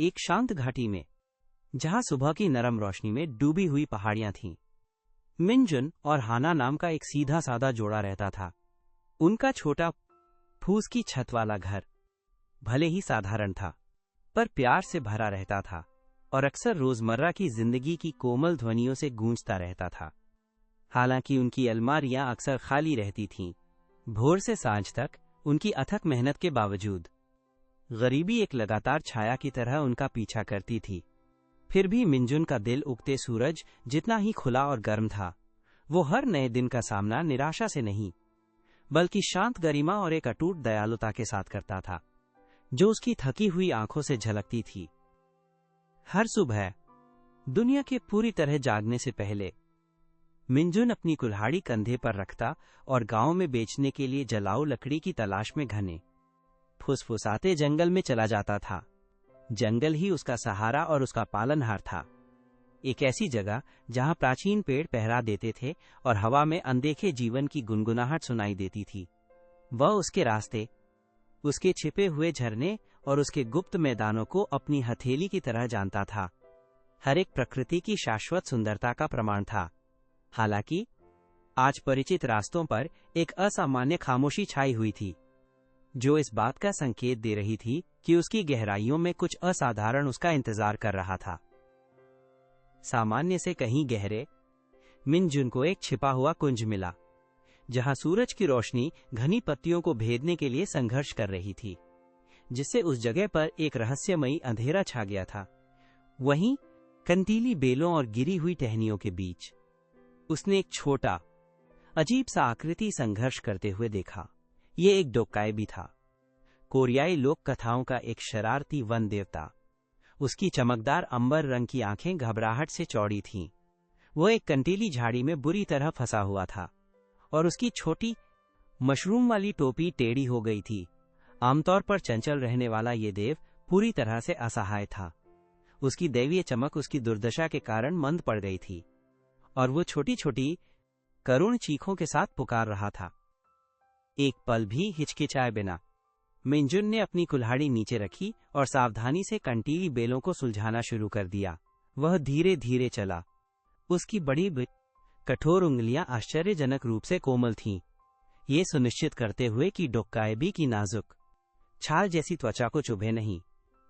एक शांत घाटी में, जहां सुबह की नरम रोशनी में डूबी हुई पहाड़ियां थीं, मिनजुन और हाना नाम का एक सीधा साधा जोड़ा रहता था। उनका छोटा फूस की छत वाला घर भले ही साधारण था, पर प्यार से भरा रहता था और अक्सर रोजमर्रा की जिंदगी की कोमल ध्वनियों से गूंजता रहता था। हालांकि उनकी अलमारियां अक्सर खाली रहती थीं, भोर से सांझ तक उनकी अथक मेहनत के बावजूद गरीबी एक लगातार छाया की तरह उनका पीछा करती थी। फिर भी मिनजुन का दिल उगते सूरज जितना ही खुला और गर्म था। वो हर नए दिन का सामना निराशा से नहीं, बल्कि शांत गरिमा और एक अटूट दयालुता के साथ करता था, जो उसकी थकी हुई आंखों से झलकती थी। हर सुबह दुनिया के पूरी तरह जागने से पहले मिनजुन अपनी कुल्हाड़ी कंधे पर रखता और गांव में बेचने के लिए जलाऊ लकड़ी की तलाश में घने फुसफुसाते जंगल में चला जाता था। जंगल ही उसका सहारा और उसका पालनहार था। एक ऐसी जगह जहां प्राचीन पेड़ पहरा देते थे और हवा में अनदेखे जीवन की गुनगुनाहट सुनाई देती थी। वह उसके रास्ते, उसके छिपे हुए झरने और उसके गुप्त मैदानों को अपनी हथेली की तरह जानता था। हर एक प्रकृति की शाश्वत सुंदरता का प्रमाण था। हालांकि आज परिचित रास्तों पर एक असामान्य खामोशी छाई हुई थी, जो इस बात का संकेत दे रही थी कि उसकी गहराइयों में कुछ असाधारण उसका इंतजार कर रहा था। सामान्य से कहीं गहरे मिनजुन को एक छिपा हुआ कुंज मिला, जहां सूरज की रोशनी घनी पत्तियों को भेदने के लिए संघर्ष कर रही थी, जिससे उस जगह पर एक रहस्यमयी अंधेरा छा गया था। वहीं कंटीली बेलों और गिरी हुई टहनियों के बीच उसने एक छोटा अजीब सा आकृति संघर्ष करते हुए देखा। ये एक डोकायबी था, कोरियाई लोक कथाओं का एक शरारती वन देवता। उसकी चमकदार अंबर रंग की आंखें घबराहट से चौड़ी थीं। वो एक कंटीली झाड़ी में बुरी तरह फंसा हुआ था और उसकी छोटी मशरूम वाली टोपी टेढ़ी हो गई थी। आमतौर पर चंचल रहने वाला ये देव पूरी तरह से असहाय था। उसकी दैवीय चमक उसकी दुर्दशा के कारण मंद पड़ गई थी और वो छोटी छोटी करुण चीखों के साथ पुकार रहा था। एक पल भी हिचकिचाए बिना मिनजुन ने अपनी कुल्हाड़ी नीचे रखी और सावधानी से कंटीली बेलों को सुलझाना शुरू कर दिया। वह धीरे धीरे चला। उसकी बड़ी कठोर उंगलियां आश्चर्यजनक रूप से कोमल थीं, ये सुनिश्चित करते हुए कि डोकायबी की नाजुक छाल जैसी त्वचा को चुभे नहीं।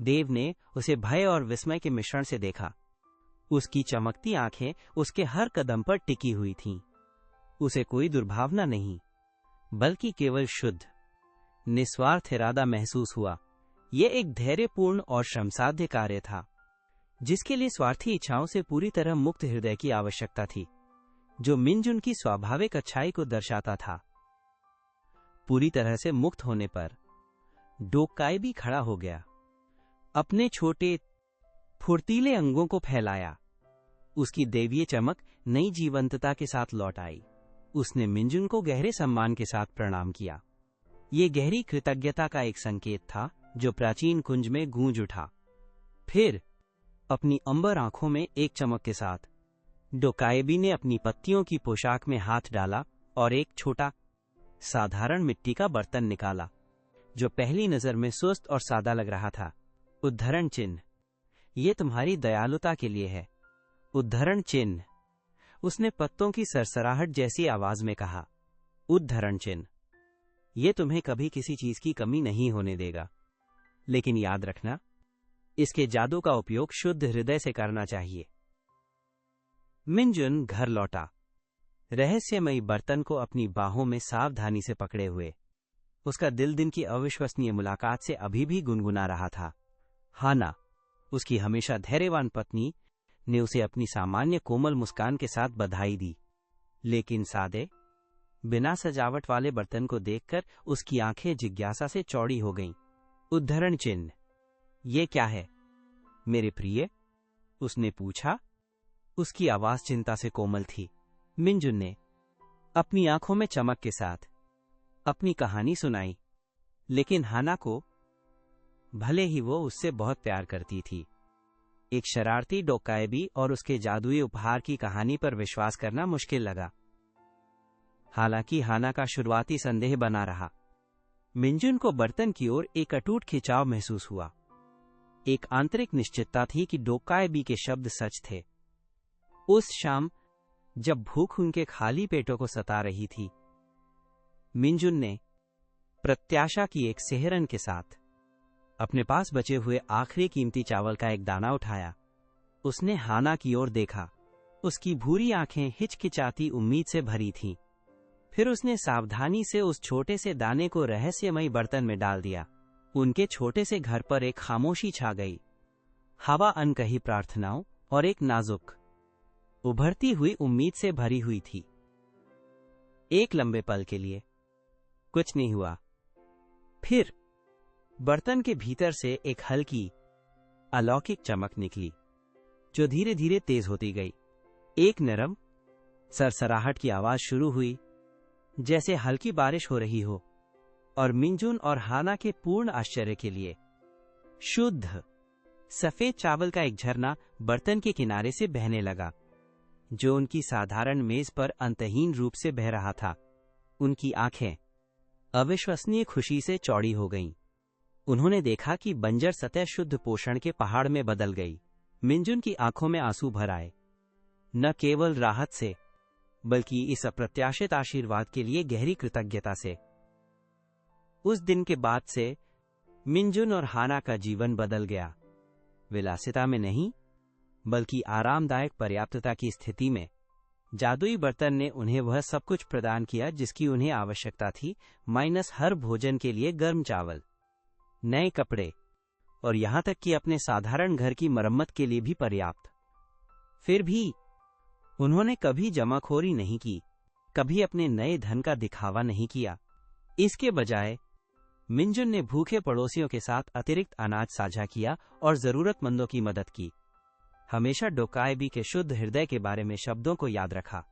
देव ने उसे भय और विस्मय के मिश्रण से देखा। उसकी चमकती आंखें उसके हर कदम पर टिकी हुई थीं। उसे कोई दुर्भावना नहीं, बल्कि केवल शुद्ध, निस्वार्थ इरादा महसूस हुआ। यह एक धैर्यपूर्ण और श्रमसाध्य कार्य था, जिसके लिए स्वार्थी इच्छाओं से पूरी तरह मुक्त हृदय की आवश्यकता थी, जो मिनजुन की स्वाभाविक अच्छाई को दर्शाता था। पूरी तरह से मुक्त होने पर डोकायबी खड़ा हो गया, अपने छोटे फुर्तीले अंगों को फैलाया। उसकी दैवीय चमक नई जीवंतता के साथ लौट आई। उसने मिनजुन को गहरे सम्मान के साथ प्रणाम किया। ये गहरी कृतज्ञता का एक संकेत था, जो प्राचीन कुंज में गूंज उठा। फिर अपनी अंबर आंखों में एक चमक के साथ डोकायबी ने अपनी पत्तियों की पोशाक में हाथ डाला और एक छोटा साधारण मिट्टी का बर्तन निकाला, जो पहली नजर में सुस्त और सादा लग रहा था। उद्धरण चिन्ह, ये तुम्हारी दयालुता के लिए है। उद्धरण चिन्ह, उसने पत्तों की सरसराहट जैसी आवाज में कहा। उद्धरण चिन्ह, ये तुम्हें कभी किसी चीज की कमी नहीं होने देगा, लेकिन याद रखना, इसके जादू का उपयोग शुद्ध हृदय से करना चाहिए। मिनजुन घर लौटा, रहस्यमयी बर्तन को अपनी बाहों में सावधानी से पकड़े हुए। उसका दिल दिन की अविश्वसनीय मुलाकात से अभी भी गुनगुना रहा था। हाना, उसकी हमेशा धैर्यवान पत्नी, ने उसे अपनी सामान्य कोमल मुस्कान के साथ बधाई दी, लेकिन सादे, बिना सजावट वाले बर्तन को देखकर उसकी आंखें जिज्ञासा से चौड़ी हो गईं। उद्धरण चिन्ह, ये क्या है मेरे प्रिय? उसने पूछा। उसकी आवाज चिंता से कोमल थी। मिनजुन ने अपनी आंखों में चमक के साथ अपनी कहानी सुनाई, लेकिन हाना को, भले ही वो उससे बहुत प्यार करती थी, एक शरारती डोकायबी और उसके जादुई उपहार की कहानी पर विश्वास करना मुश्किल लगा। हालांकि हाना का शुरुआती संदेह बना रहा। मिनजुन को बर्तन की ओर एक अटूट खिंचाव महसूस हुआ। एक आंतरिक निश्चितता थी कि डोकाएबी के शब्द सच थे। उस शाम जब भूख उनके खाली पेटों को सता रही थी, मिंजुन ने प्रत्याशा की एक सिहरन के साथ अपने पास बचे हुए आखिरी कीमती चावल का एक दाना उठाया। उसने हाना की ओर देखा। उसकी भूरी आंखें हिचकिचाती उम्मीद से भरी थीं। फिर उसने सावधानी से उस छोटे से दाने को रहस्यमयी बर्तन में डाल दिया। उनके छोटे से घर पर एक खामोशी छा गई। हवा अनकही प्रार्थनाओं और एक नाजुक उभरती हुई उम्मीद से भरी हुई थी। एक लंबे पल के लिए कुछ नहीं हुआ। फिर बर्तन के भीतर से एक हल्की अलौकिक चमक निकली, जो धीरे धीरे तेज होती गई। एक नरम सरसराहट की आवाज शुरू हुई, जैसे हल्की बारिश हो रही हो, और मिंजुन और हाना के पूर्ण आश्चर्य के लिए शुद्ध सफेद चावल का एक झरना बर्तन के किनारे से बहने लगा, जो उनकी साधारण मेज पर अंतहीन रूप से बह रहा था। उनकी आंखें अविश्वसनीय खुशी से चौड़ी हो गईं। उन्होंने देखा कि बंजर सतह शुद्ध पोषण के पहाड़ में बदल गई। मिंजुन की आंखों में आंसू भर आए, न केवल राहत से, बल्कि इस अप्रत्याशित आशीर्वाद के लिए गहरी कृतज्ञता से। उस दिन के बाद से मिंजुन और हाना का जीवन बदल गया। विलासिता में नहीं, बल्कि आरामदायक पर्याप्तता की स्थिति में जादुई बर्तन ने उन्हें वह सब कुछ प्रदान किया जिसकी उन्हें आवश्यकता थी, माइनस हर भोजन के लिए गर्म चावल, नए कपड़े और यहां तक कि अपने साधारण घर की मरम्मत के लिए भी पर्याप्त। फिर भी उन्होंने कभी जमाखोरी नहीं की, कभी अपने नए धन का दिखावा नहीं किया। इसके बजाय मिंजुन ने भूखे पड़ोसियों के साथ अतिरिक्त अनाज साझा किया और जरूरतमंदों की मदद की। हमेशा डोकाएबी के शुद्ध हृदय के बारे में शब्दों को याद रखा,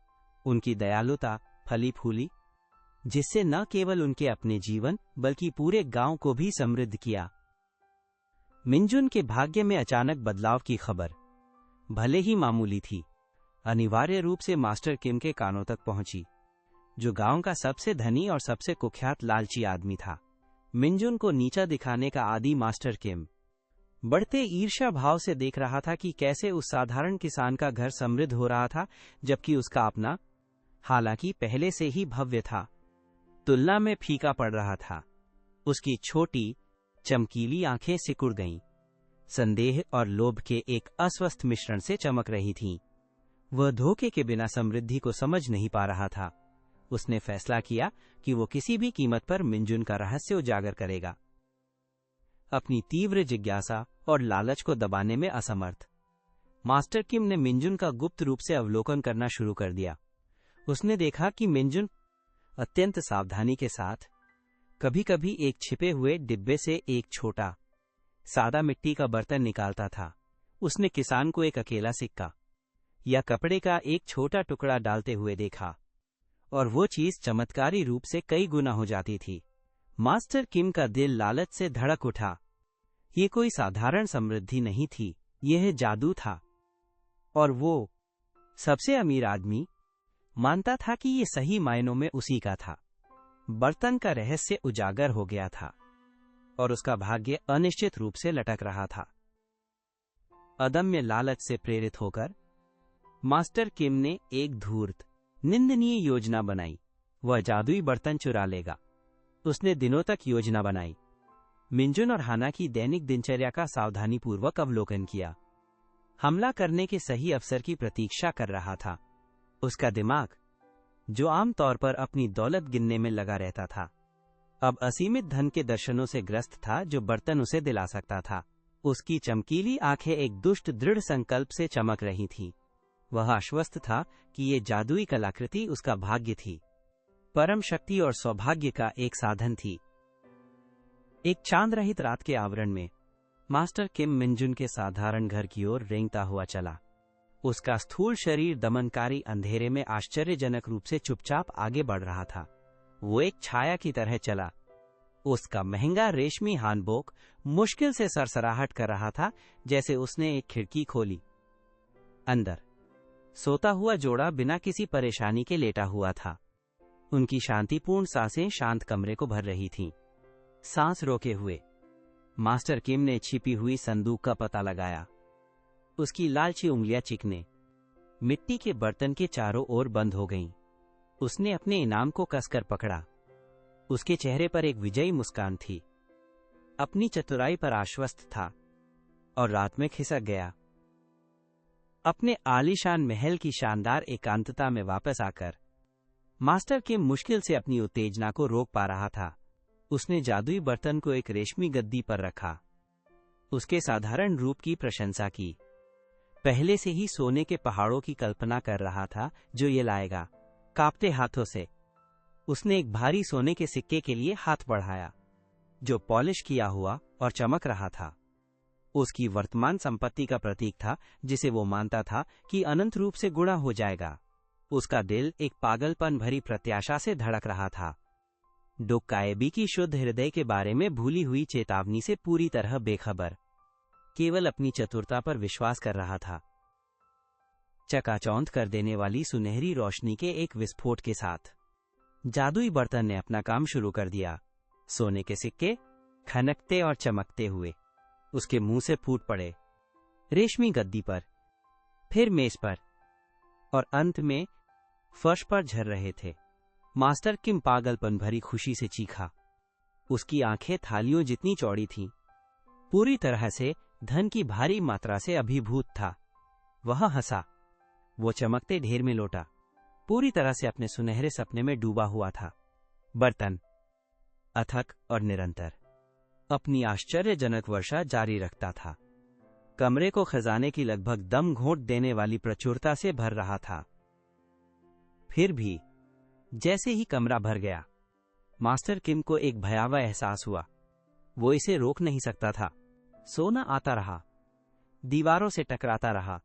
उनकी दयालुता फली फूली, जिससे न केवल उनके अपने जीवन बल्कि पूरे गांव को भी समृद्ध किया। मिंजुन के भाग्य में अचानक बदलाव की खबर, भले ही मामूली थी, अनिवार्य रूप से मास्टर किम के कानों तक पहुंची, जो गांव का सबसे धनी और सबसे कुख्यात लालची आदमी था। मिंजुन को नीचा दिखाने का आदी मास्टर किम बढ़ते ईर्ष्या भाव से देख रहा था कि कैसे उस साधारण किसान का घर समृद्ध हो रहा था, जबकि उसका अपना, हालांकि पहले से ही भव्य था, तुलना में फीका पड़ रहा था। उसकी छोटी चमकीली आंखें सिकुड़ गईं, संदेह और लोभ के एक अस्वस्थ मिश्रण से चमक रही थीं। वह धोखे के बिना समृद्धि को समझ नहीं पा रहा था। उसने फैसला किया कि वो किसी भी कीमत पर मिंजुन का रहस्य उजागर करेगा। अपनी तीव्र जिज्ञासा और लालच को दबाने में असमर्थ, मास्टर किम ने मिंजुन का गुप्त रूप से अवलोकन करना शुरू कर दिया। उसने देखा कि मिंजुन अत्यंत सावधानी के साथ कभी कभी एक छिपे हुए डिब्बे से एक छोटा सादा मिट्टी का बर्तन निकालता था। उसने किसान को एक अकेला सिक्का या कपड़े का एक छोटा टुकड़ा डालते हुए देखा, और वो चीज चमत्कारी रूप से कई गुना हो जाती थी। मास्टर किम का दिल लालच से धड़क उठा। ये कोई साधारण समृद्धि नहीं थी, यह जादू था। और वो सबसे अमीर आदमी मानता था कि ये सही मायनों में उसी का था। बर्तन का रहस्य उजागर हो गया था और उसका भाग्य अनिश्चित रूप से लटक रहा था। अदम्य लालच से प्रेरित होकर मास्टर किम ने एक धूर्त, निंदनीय योजना बनाई। वह जादुई बर्तन चुरा लेगा। उसने दिनों तक योजना बनाई, मिंजुन और हाना की दैनिक दिनचर्या का सावधानीपूर्वक अवलोकन किया। हमला करने के सही अवसर की प्रतीक्षा कर रहा था। उसका दिमाग, जो आमतौर पर अपनी दौलत गिनने में लगा रहता था, अब असीमित धन के दर्शनों से ग्रस्त था जो बर्तन उसे दिला सकता था। उसकी चमकीली आंखें एक दुष्ट दृढ़ संकल्प से चमक रही थीं। वह आश्वस्त था कि ये जादुई कलाकृति उसका भाग्य थी, परम शक्ति और सौभाग्य का एक साधन थी। एक चांद रहित रात के आवरण में मास्टर किम मिंजुन के साधारण घर की ओर रेंगता हुआ चला। उसका स्थूल शरीर दमनकारी अंधेरे में आश्चर्यजनक रूप से चुपचाप आगे बढ़ रहा था। वो एक छाया की तरह चला। उसका महंगा रेशमी हानबोक मुश्किल से सरसराहट कर रहा था, जैसे उसने एक खिड़की खोली। अंदर सोता हुआ जोड़ा बिना किसी परेशानी के लेटा हुआ था। उनकी शांतिपूर्ण सांसें शांत कमरे को भर रही थीं। सांस रोके हुए मास्टर किम ने छिपी हुई संदूक का पता लगाया। उसकी लालची उंगलियां चिकने मिट्टी के बर्तन के चारों ओर बंद हो गईं। उसने अपने इनाम को कसकर पकड़ा। उसके चेहरे पर एक विजयी मुस्कान थी। अपनी चतुराई पर आश्वस्त था और रात में खिसक गया। अपने आलीशान महल की शानदार एकांतता में वापस आकर मास्टर किम मुश्किल से अपनी उत्तेजना को रोक पा रहा था। उसने जादुई बर्तन को एक रेशमी गद्दी पर रखा। उसके साधारण रूप की प्रशंसा की। पहले से ही सोने के पहाड़ों की कल्पना कर रहा था जो ये लाएगा। कांपते हाथों से उसने एक भारी सोने के सिक्के के लिए हाथ बढ़ाया, जो पॉलिश किया हुआ और चमक रहा था। उसकी वर्तमान संपत्ति का प्रतीक था, जिसे वो मानता था कि अनंत रूप से गुणा हो जाएगा। उसका दिल एक पागलपन भरी प्रत्याशा से धड़क रहा था। डोक्काएबी की शुद्ध हृदय के बारे में भूली हुई चेतावनी से पूरी तरह बेखबर, केवल अपनी चतुरता पर विश्वास कर रहा था। चकाचौंध कर देने वाली सुनहरी रोशनी के एक विस्फोट के साथ जादुई बर्तन ने अपना काम शुरू कर दिया। सोने के सिक्के खनकते और चमकते हुए उसके मुंह से फूट पड़े, रेशमी गद्दी पर, फिर मेज पर और अंत में फर्श पर झर रहे थे। मास्टर किम पागलपन भरी खुशी से चीखा। उसकी आंखें थालियों जितनी चौड़ी थीं। पूरी तरह से धन की भारी मात्रा से अभिभूत था। वह हंसा। वो चमकते ढेर में लौटा, पूरी तरह से अपने सुनहरे सपने में डूबा हुआ था। बर्तन अथक और निरंतर अपनी आश्चर्यजनक वर्षा जारी रखता था। कमरे को खजाने की लगभग दम घोंट देने वाली प्रचुरता से भर रहा था। फिर भी जैसे ही कमरा भर गया, मास्टर किम को एक भयावह एहसास हुआ। वो इसे रोक नहीं सकता था। सोना आता रहा, दीवारों से टकराता रहा,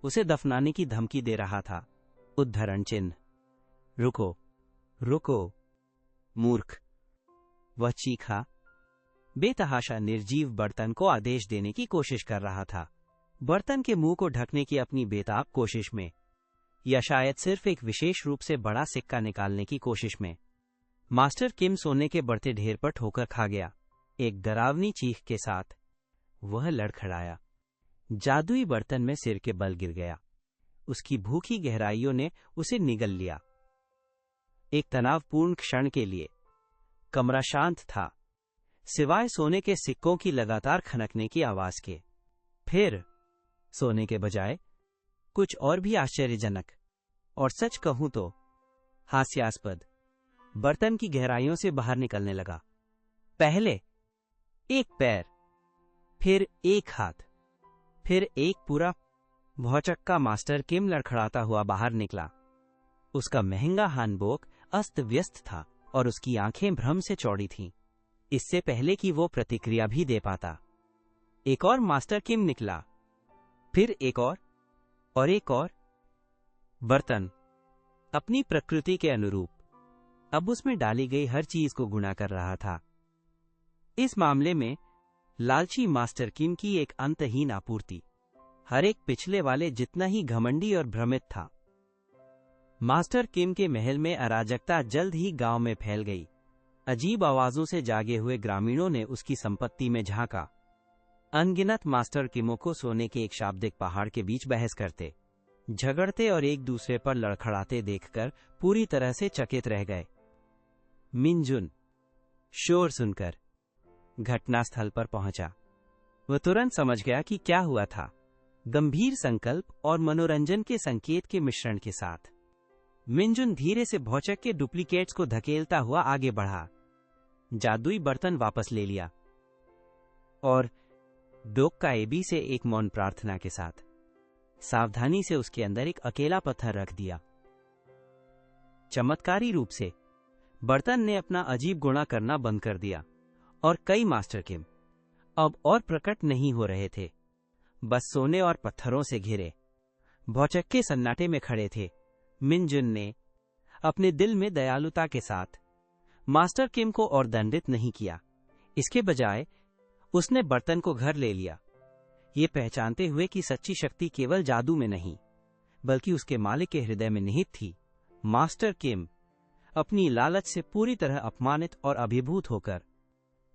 उसे दफनाने की धमकी दे रहा था। उद्धरण चिन्ह। रुको, रुको, मूर्ख, वह चीखा, बेतहाशा निर्जीव बर्तन को आदेश देने की कोशिश कर रहा था। बर्तन के मुंह को ढकने की अपनी बेताब कोशिश में, या शायद सिर्फ एक विशेष रूप से बड़ा सिक्का निकालने की कोशिश में, मास्टर किम सोने के बढ़ते ढेर पर ठोकर खा गया। एक डरावनी चीख के साथ वह लड़खड़ाया। जादुई बर्तन में सिर के बल गिर गया। उसकी भूखी गहराइयों ने उसे निगल लिया। एक तनावपूर्ण क्षण के लिए कमरा शांत था, सिवाय सोने के सिक्कों की लगातार खनकने की आवाज के। फिर सोने के बजाय कुछ और भी आश्चर्यजनक और सच कहूं तो हास्यास्पद बर्तन की गहराइयों से बाहर निकलने लगा। पहले एक पैर, फिर एक हाथ, फिर एक पूरा भौचक्का। मास्टर किम लड़खड़ाता हुआ बाहर निकला। उसका महंगा हैंडबैग अस्त व्यस्त था और उसकी आंखें भ्रम से चौड़ी थीं, इससे पहले कि वो प्रतिक्रिया भी दे पाता। एक और मास्टर किम निकला, फिर एक और एक और। बर्तन अपनी प्रकृति के अनुरूप अब उसमें डाली गई हर चीज को गुणा कर रहा था। इस मामले में लालची मास्टर किम की एक अंतहीन आपूर्ति हर एक पिछले वाले जितना ही घमंडी और भ्रमित था। मास्टर किम के महल में अराजकता जल्द ही गांव में फैल गई। अजीब आवाजों से जागे हुए ग्रामीणों ने उसकी संपत्ति में झांका। अनगिनत मास्टर किमों को सोने के एक शाब्दिक पहाड़ के बीच बहस करते, झगड़ते और एक दूसरे पर लड़खड़ाते देखकर पूरी तरह से चकित रह गए। मिनजुन शोर सुनकर घटनास्थल पर पहुंचा। वह तुरंत समझ गया कि क्या हुआ था। गंभीर संकल्प और मनोरंजन के संकेत के मिश्रण के साथ मिनजुन धीरे से भौचक के डुप्लीकेट्स को धकेलता हुआ आगे बढ़ा। जादुई बर्तन वापस ले लिया और डोक्काएबी से एक मौन प्रार्थना के साथ सावधानी से उसके अंदर एक अकेला पत्थर रख दिया। चमत्कारी रूप से बर्तन ने अपना अजीब गुणा करना बंद कर दिया और कई मास्टर किम अब और प्रकट नहीं हो रहे थे, बस सोने और पत्थरों से घिरे भौचक्के सन्नाटे में खड़े थे। मिनजुन ने अपने दिल में दयालुता के साथ मास्टर किम को और दंडित नहीं किया। इसके बजाय उसने बर्तन को घर ले लिया, ये पहचानते हुए कि सच्ची शक्ति केवल जादू में नहीं बल्कि उसके मालिक के हृदय में निहित थी। मास्टर किम अपनी लालच से पूरी तरह अपमानित और अभिभूत होकर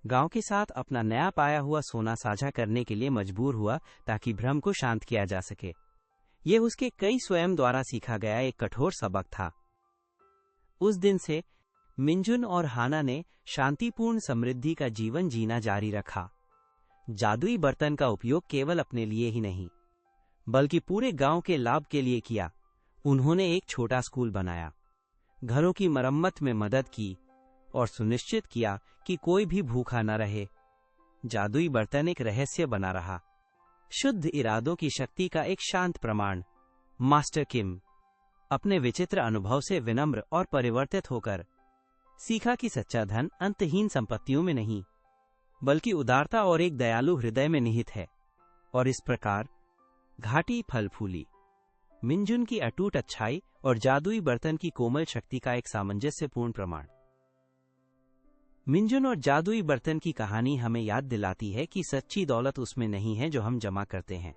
गांव के साथ अपना नया पाया हुआ सोना साझा करने के लिए मजबूर हुआ ताकि भ्रम को शांत किया जा सके। यह उसके कई स्वयं द्वारा सीखा गया एक कठोर सबक था। उस दिन से मिंजुन और हाना ने शांतिपूर्ण समृद्धि का जीवन जीना जारी रखा। जादुई बर्तन का उपयोग केवल अपने लिए ही नहीं बल्कि पूरे गांव के लाभ के लिए किया। उन्होंने एक छोटा स्कूल बनाया, घरों की मरम्मत में मदद की और सुनिश्चित किया कि कोई भी भूखा न रहे। जादुई बर्तन एक रहस्य बना रहा, शुद्ध इरादों की शक्ति का एक शांत प्रमाण। मास्टर किम अपने विचित्र अनुभव से विनम्र और परिवर्तित होकर सीखा कि सच्चा धन अंतहीन संपत्तियों में नहीं बल्कि उदारता और एक दयालु हृदय में निहित है। और इस प्रकार घाटी फल फूली। मिंजुन की अटूट अच्छाई और जादुई बर्तन की कोमल शक्ति का एक सामंजस्यपूर्ण प्रमाण। मिंजुन और जादुई बर्तन की कहानी हमें याद दिलाती है कि सच्ची दौलत उसमें नहीं है जो हम जमा करते हैं,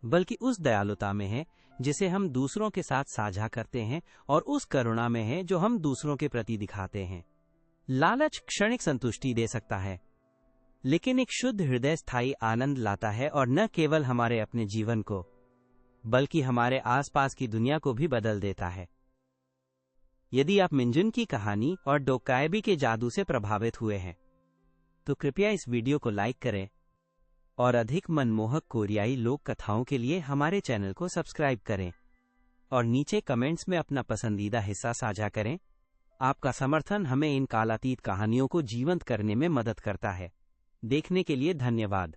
बल्कि उस दयालुता में है जिसे हम दूसरों के साथ साझा करते हैं और उस करुणा में है जो हम दूसरों के प्रति दिखाते हैं। लालच क्षणिक संतुष्टि दे सकता है, लेकिन एक शुद्ध हृदय स्थायी आनंद लाता है और न केवल हमारे अपने जीवन को बल्कि हमारे आसपास की दुनिया को भी बदल देता है। यदि आप मिंजुन की कहानी और डोकायबी के जादू से प्रभावित हुए हैं तो कृपया इस वीडियो को लाइक करें और अधिक मनमोहक कोरियाई लोक कथाओं के लिए हमारे चैनल को सब्सक्राइब करें और नीचे कमेंट्स में अपना पसंदीदा हिस्सा साझा करें। आपका समर्थन हमें इन कालातीत कहानियों को जीवंत करने में मदद करता है। देखने के लिए धन्यवाद।